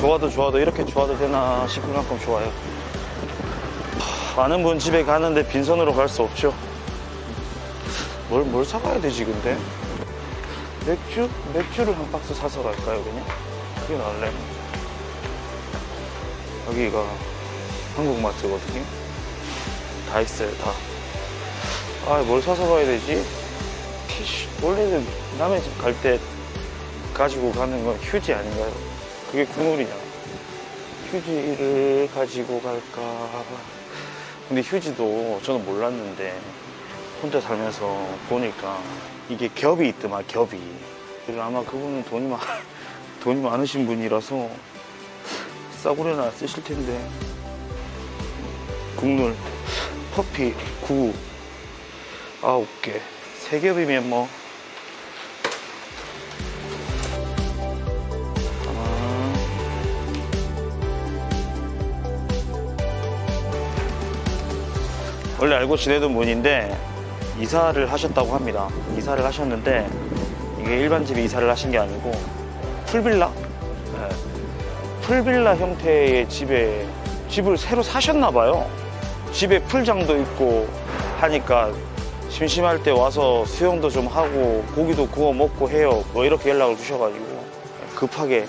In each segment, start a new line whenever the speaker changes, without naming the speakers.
좋아도 이렇게 좋아도 되나 싶을 만큼 좋아요. 아는 분 집에 가는데 빈손으로 갈 수 없죠. 뭘 사가야 되지 근데? 맥주를 한 박스 사서 갈까요 그냥? 그게 나을래. 여기가 한국마트거든요. 다 있어요 다. 아 뭘 사서 가야 되지? 원래는 남의 집 갈 때 가지고 가는 건 휴지 아닌가요? 그게 국룰이잖아. 휴지를 가지고 갈까? 근데 휴지도 저는 몰랐는데 혼자 살면서 보니까 이게 겹이 있더만 겹이. 아마 그분은 돈이 많으신 분이라서 싸구려나 쓰실 텐데. 국룰 커피 9 9개 3겹이면 뭐 원래 알고 지내던 분인데 이사를 하셨다고 합니다. 이사를 하셨는데 이게 일반 집에 이사를 하신 게 아니고 풀빌라? 네. 풀빌라 형태의 집을 새로 사셨나 봐요. 집에 풀장도 있고 하니까 심심할 때 와서 수영도 좀 하고 고기도 구워 먹고 해요. 뭐 이렇게 연락을 주셔가지고 급하게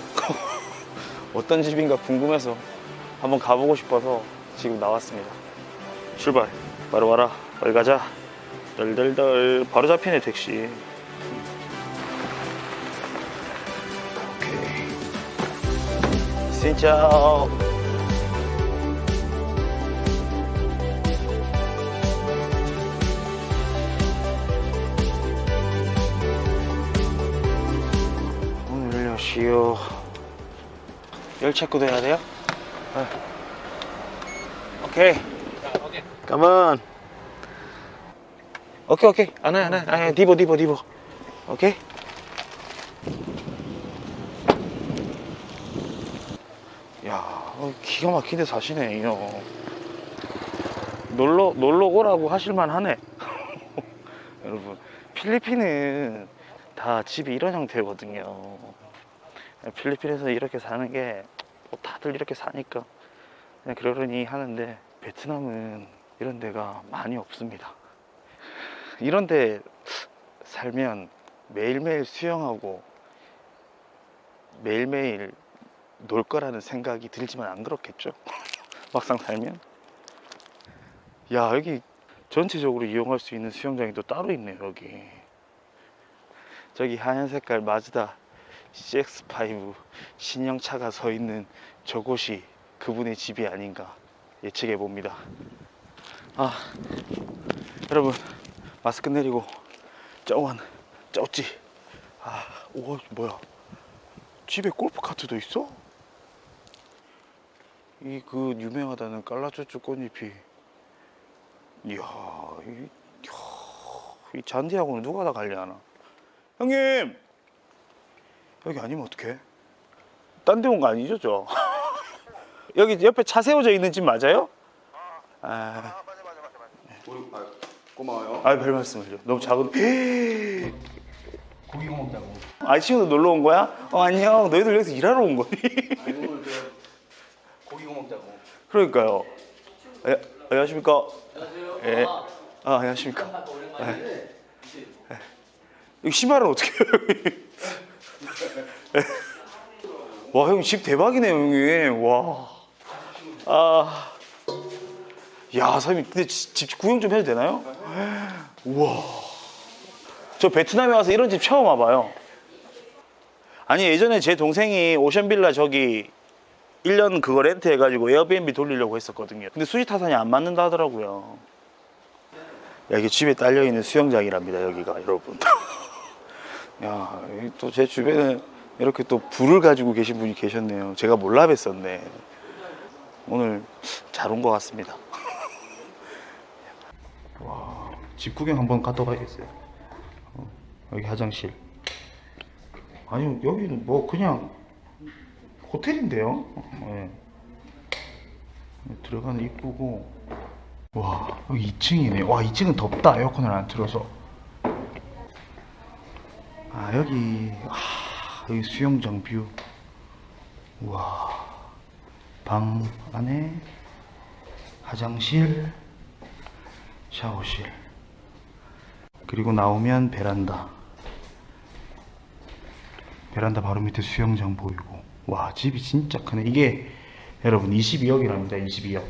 어떤 집인가 궁금해서 한번 가보고 싶어서 지금 나왔습니다. 출발. 바로 와라. 빨리 가자. 덜덜덜. 바로 잡히네 택시. 오케이. 진짜. 오늘요 쉬어. 열체크도 해야 돼요? 네. 오케이. Come on. 오케이. 안 해. 디보. 오케이. 야, 기가 막히게 사시네, 이 형. 놀러 오라고 하실만 하네. 여러분, 필리핀은 다 집이 이런 형태거든요. 필리핀에서 이렇게 사는 게, 뭐 다들 이렇게 사니까 그냥 그러려니 하는데, 베트남은 이런 데가 많이 없습니다. 이런 데 살면 매일매일 수영하고 매일매일 놀 거라는 생각이 들지만 안 그렇겠죠? 막상 살면. 야, 여기 전체적으로 이용할 수 있는 수영장이 또 따로 있네요. 여기 저기 하얀 색깔 마즈다 CX-5 신형차가 서 있는 저곳이 그분의 집이 아닌가 예측해 봅니다. 아, 여러분 마스크 내리고 짜오지. 아, 오, 뭐야? 집에 골프 카트도 있어? 이 그 유명하다는 깔라쭈쭈 꽃잎이. 이야, 이 잔디하고는 누가 다 관리하나? 형님, 여기 아니면 어떡해? 딴 데 온 거 아니죠, 저? 여기 옆에 차 세워져 있는 집 맞아요? 맞아. 고마워요. 별 말씀을요. 너무 작은.
고기 먹자고.
친구도 놀러 온 거야? 안녕. 너희들 여기서 일하러 온 거니?
오늘 고기 먹자고.
그러니까요. 안녕하십니까?
안녕하세요.
예. 안녕하십니까? 이 신발은 어떻게 해요? 와, 형님 집 대박이네요, 형님. 와. 야, 사장님, 근데 집 구경 좀 해도 되나요? 우와. 저 베트남에 와서 이런 집 처음 와봐요. 아니, 예전에 제 동생이 오션빌라 저기 1년 그거 렌트 해가지고 에어비앤비 돌리려고 했었거든요. 근데 수지 타산이 안 맞는다 하더라고요. 야, 이게 집에 딸려있는 수영장이랍니다, 여기가, 여러분. 야, 또 제 주변에 이렇게 또 불을 가지고 계신 분이 계셨네요. 제가 몰라 뵀었네. 오늘 잘 온 것 같습니다. 와, 집 구경 한번 갔다 가야겠어요. 여기 화장실. 아니, 여기는 뭐 그냥 호텔인데요. 네. 들어가는 입구고. 와, 여기 2층이네. 와, 2층은 덥다. 에어컨을 안 틀어서. 여기 수영장 뷰. 와. 방 안에 화장실, 샤워실, 그리고 나오면 베란다. 베란다 바로 밑에 수영장 보이고. 와, 집이 진짜 크네. 이게 여러분 22억이랍니다. 22억.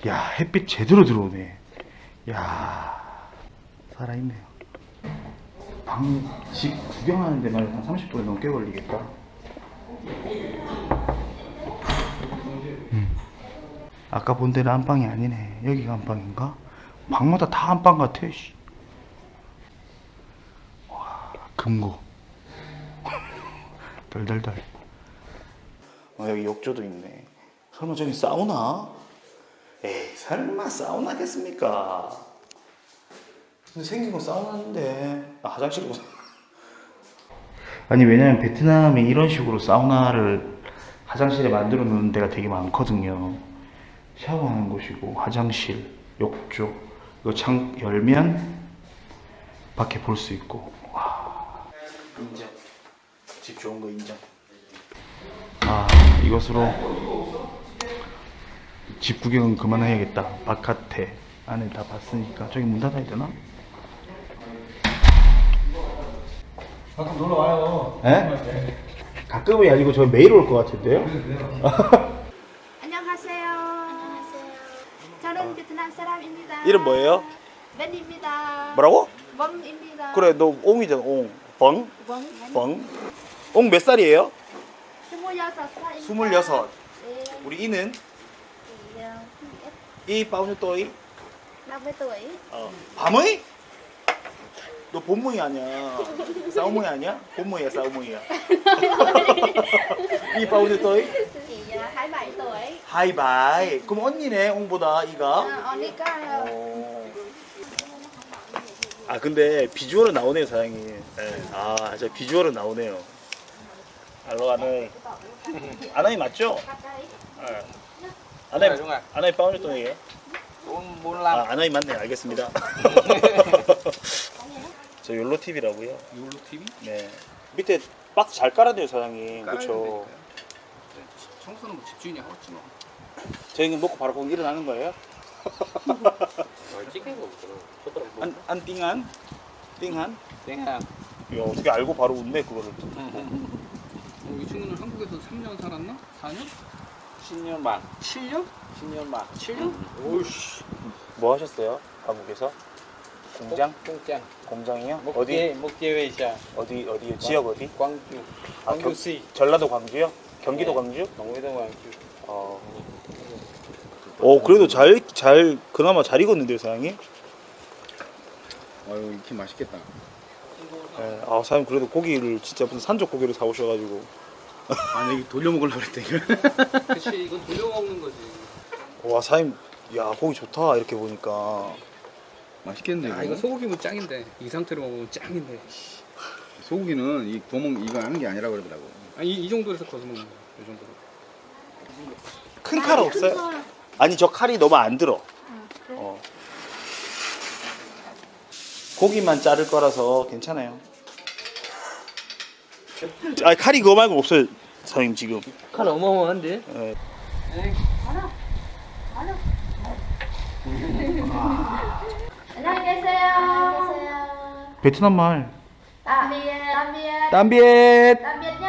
야, 햇빛 제대로 들어오네. 야, 살아있네요. 집 구경하는 데만 한 30분이 넘게 걸리겠다. 아까 본 데는 안방이 아니네. 여기가 안방인가? 방마다 다 안방 같아. 씨. 와, 금고. 덜덜덜. 여기 욕조도 있네. 설마 저기 사우나? 에이, 설마 사우나겠습니까? 생긴 건 사우나인데. 아, 화장실이구나. 아니, 왜냐면 베트남에 이런 식으로 사우나를 화장실에 만들어 놓는 데가 되게 많거든요. 샤워하는 곳이고, 화장실, 욕조. 이거 창 열면 밖에 볼 수 있고. 와, 인정. 집 좋은 거 인정. 아, 이것으로 집 구경은 그만해야겠다. 바깥에 안에 다 봤으니까. 저기 문 닫아야 되나?
가끔 놀러 와요.
에? 가끔이 아니고 저 매일 올 것 같은데요?
안녕하세요. 저는 베트남 사람입니다.
이름 뭐예요?
벤입니다.
뭐라고?
웡입니다.
그래, 너 옹이잖아. 옹. 벙?
웡.
벙? 옹 몇 살이에요?
26살입니다.
26.
네.
우리 이는?
Thì,
이 bao nhiêu tuổi?
50 tuổi.
밤의? 너 본무이 아니야. 싸우무이 아니야? 본무이야, 싸우무이야. 이 bao nhiêu tuổi?
Thì 27 tuổi.
하이바이. 그럼 언니네, 옹보다 이가.
언니가
아, 근데 비주얼은 나오네요, 사장님. 네. 아, 저 비주얼은 나오네요. 알로 아나이. 아나이 맞죠? 네. 아나이, 아나이 bao nhiêu tuổi?
45.
아, 아나이 맞네. 알겠습니다. 저 욜로 TV라고요.
욜로 TV?
네. 밑에 박스 잘 깔았네요, 사장님. 그렇죠.
청소는 뭐 집주인이 하겠지 뭐.
저희는 먹고 바로 거기 일어나는 거예요?
찍힌 거 없더라.
안 띵한? 띵한?
땡아.
야, 어떻게 알고 바로 웃네, 그거를.
이 친구는 한국에서 3년 살았나? 4년?
10년 반.
7년?
10년 만.
7년?
오이씨. 뭐 하셨어요? 한국에서? 공장?
공장.
공장이요?
목재 회사.
어디요? 지역 어디?
광주.
아,
광주시.
전라도 광주요? 경기도
네.
광주?
경기도 광주.
그래도 그나마 잘 익었는데요, 사장님?
아유, 이렇게 맛있겠다.
네. 아, 사장님 그래도 고기를 진짜 무슨 산적 고기를 사오셔가지고.
아니, 이거 돌려 먹으려고 그랬대, 이거.
그치, 이건 돌려 먹는 거지.
와, 사장님, 야, 고기 좋다, 이렇게 보니까.
맛있겠네.
아, 이거 소고기면 짱인데. 이 상태로 먹으면 짱인데.
소고기는 이 구멍 이거 하는 게 아니라 그러더라고.
아니, 이 정도에서 거서 먹는 거야. 이 정도로.
큰 칼 없어요? 아니, 저 칼이 너무 안 들어. 고기만 자를 거라서 괜찮아요. 아, 칼이 그거 말고 없어요, 사장님 지금.
칼 어마어마한데?
예.
안녕히 계세요.
베트남 말.
Tạm biệt. Tạm biệt.
땀비엣.
Tạm biệt nha.